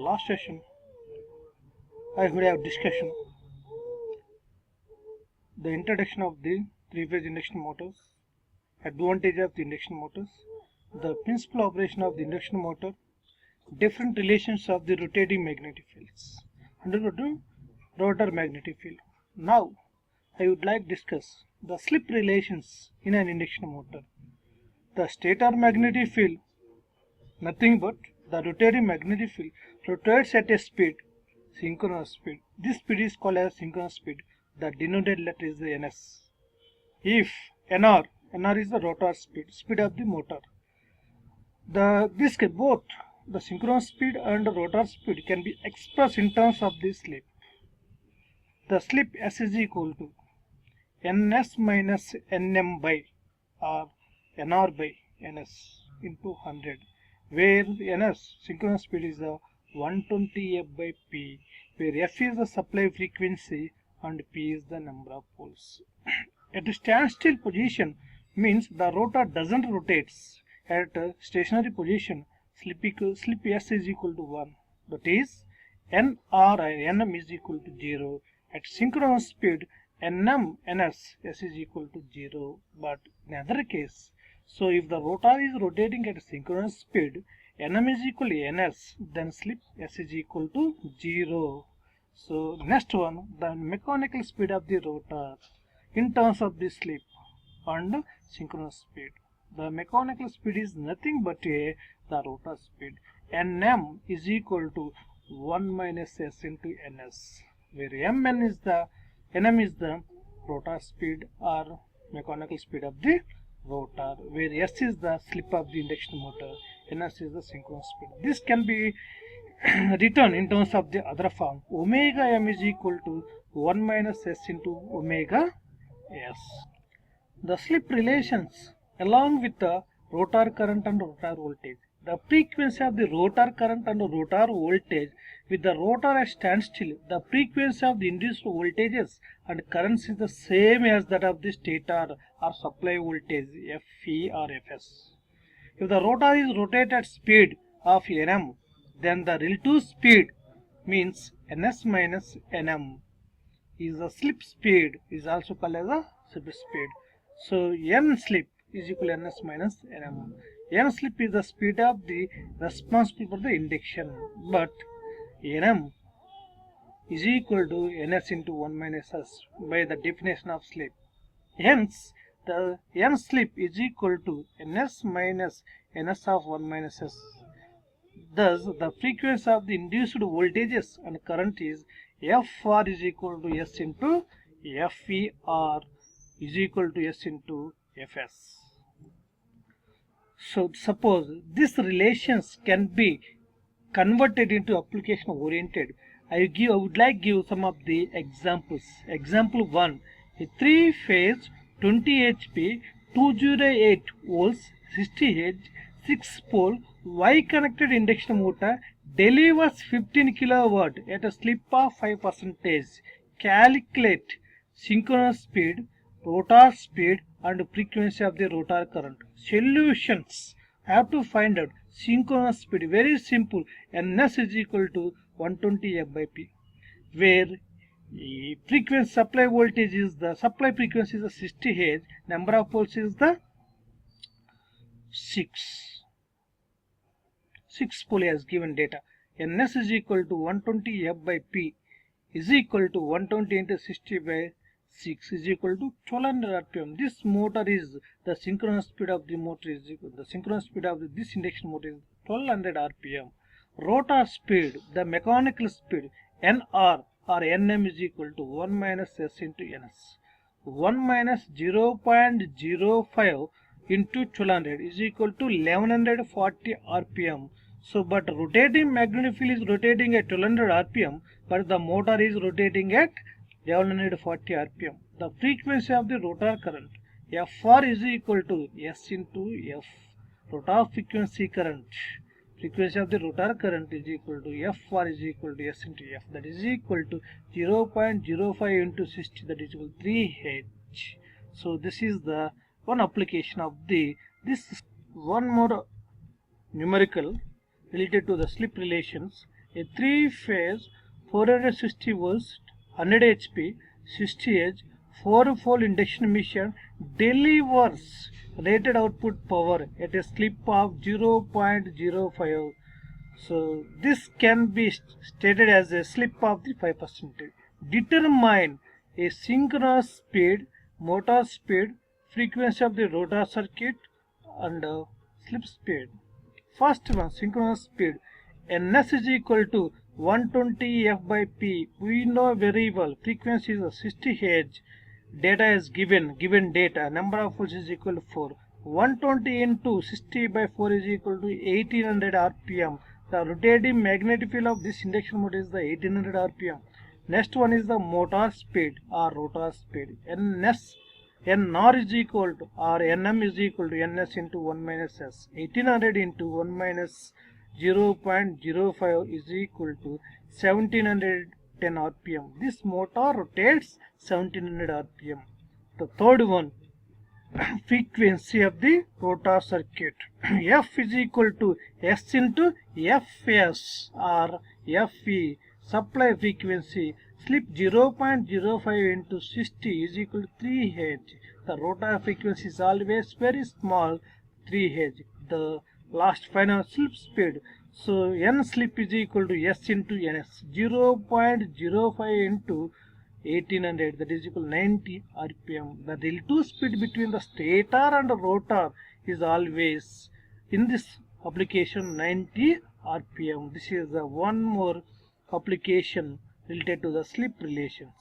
last session, I would have discussion the introduction of the three-phase induction motors, advantage of the induction motors, the principal operation of the induction motor, different relations of the rotating magnetic fields under the rotor magnetic field. Now, I would like to discuss the slip relations in an induction motor. The stator magnetic field, nothing but the rotating magnetic field, rotates at a speed, synchronous speed. This speed is called as synchronous speed. The denoted letter is the ns. If nr is the rotor speed, speed of the motor. Both the synchronous speed and the rotor speed can be expressed in terms of the slip. The slip S is equal to ns minus nm by or nr by ns into 100, where ns synchronous speed is the 120 f by p, where f is the supply frequency and p is the number of poles. At a standstill position means the rotor doesn't rotate. At a stationary position, slip S is equal to 1. That is, nr or nm is equal to 0. At synchronous speed, ns S is equal to 0. But in other case, so if the rotor is rotating at synchronous speed, nm is equal to ns, then slip S is equal to 0. So next one, the mechanical speed of the rotor in terms of the slip and synchronous speed. The mechanical speed is nothing but the rotor speed. Nm is equal to 1 minus s into ns, where nm is the rotor speed or mechanical speed of the rotor, where s is the slip of the induction motor, ns is the synchronous speed. This can be written in terms of the other form. Omega m is equal to 1 minus s into omega s. The slip relations along with the rotor current and rotor voltage. The frequency of the rotor current and rotor voltage with the rotor at standstill, the frequency of the induced voltages and currents is the same as that of the stator or supply voltage Fe or Fs. If the rotor is rotated at speed of nm, then the relative speed means ns minus nm is the slip speed, is also called as a slip speed. So n slip is equal to ns minus nm. N slip is the speed of the responsible for the induction, but nm is equal to ns into 1 minus s by the definition of slip. Hence, the n slip is equal to ns minus ns of 1 minus s. Thus, the frequency of the induced voltages and current is Fr is equal to S into Fe or is equal to S into Fs. So, suppose these relations can be converted into application oriented. I would like to give some of the examples. Example 1. A 3-phase 20 HP 208 volts 60 Hz 6-pole Y-connected induction motor delivers 15 kW at a slip of 5%. Calculate synchronous speed, rotor speed and frequency of the rotor current. Solutions. I have to find out synchronous speed. Very simple. Ns is equal to 120 f by p, where frequency supply voltage is the supply frequency is the 60 Hz, number of poles is the 6 pole as given data. Ns is equal to 120 f by p is equal to 120 into 60 by 6 is equal to 1200 rpm. This motor is the synchronous speed of the motor is equal. The synchronous speed of this induction motor is 1200 rpm. Rotor speed, the mechanical speed nr or nm is equal to 1 minus s into ns. 1 minus 0.05 into 1200 is equal to 1140 rpm. So, but rotating magnetic field is rotating at 1200 rpm, but the motor is rotating at 1140 rpm. The frequency of the rotor current Fr is equal to S into F. Rotor frequency current. Frequency of the rotor current is equal to Fr is equal to S into F. That is equal to 0.05 into 60. That is equal to 3 H. So this is the one application of this. One more numerical related to the slip relations. A three-phase 460 volts 100 HP 60 H 4-pole induction machine delivers rated output power at a slip of 0.05. So this can be stated as a slip of the 5%. Determine a synchronous speed, motor speed, frequency of the rotor circuit and slip speed. First one, synchronous speed. Ns is equal to 120 F by P. We know very well frequency is 60 Hz. Data is given data. Number of poles is equal to 4. 120 into 60 by 4 is equal to 1800 RPM. The rotating magnetic field of this induction motor is the 1800 RPM. Next one is the motor speed or rotor speed. Nr is equal to or Nm is equal to Ns into 1 minus S. 1800 into 1 minus 0.05 is equal to 1710 RPM. This motor rotates 1700 RPM. The third one, frequency of the rotor circuit. F is equal to S into Fs or Fe. Supply frequency. Slip 0.05 into 60 is equal to 3 Hz. The rotor frequency is always very small, 3 Hz. The last final slip speed. So N slip is equal to S into Ns. 0.05 into 1800, that is equal to 90 RPM. The relative speed between the stator and the rotor is always in this application 90 RPM. This is one more application related to the slip relations.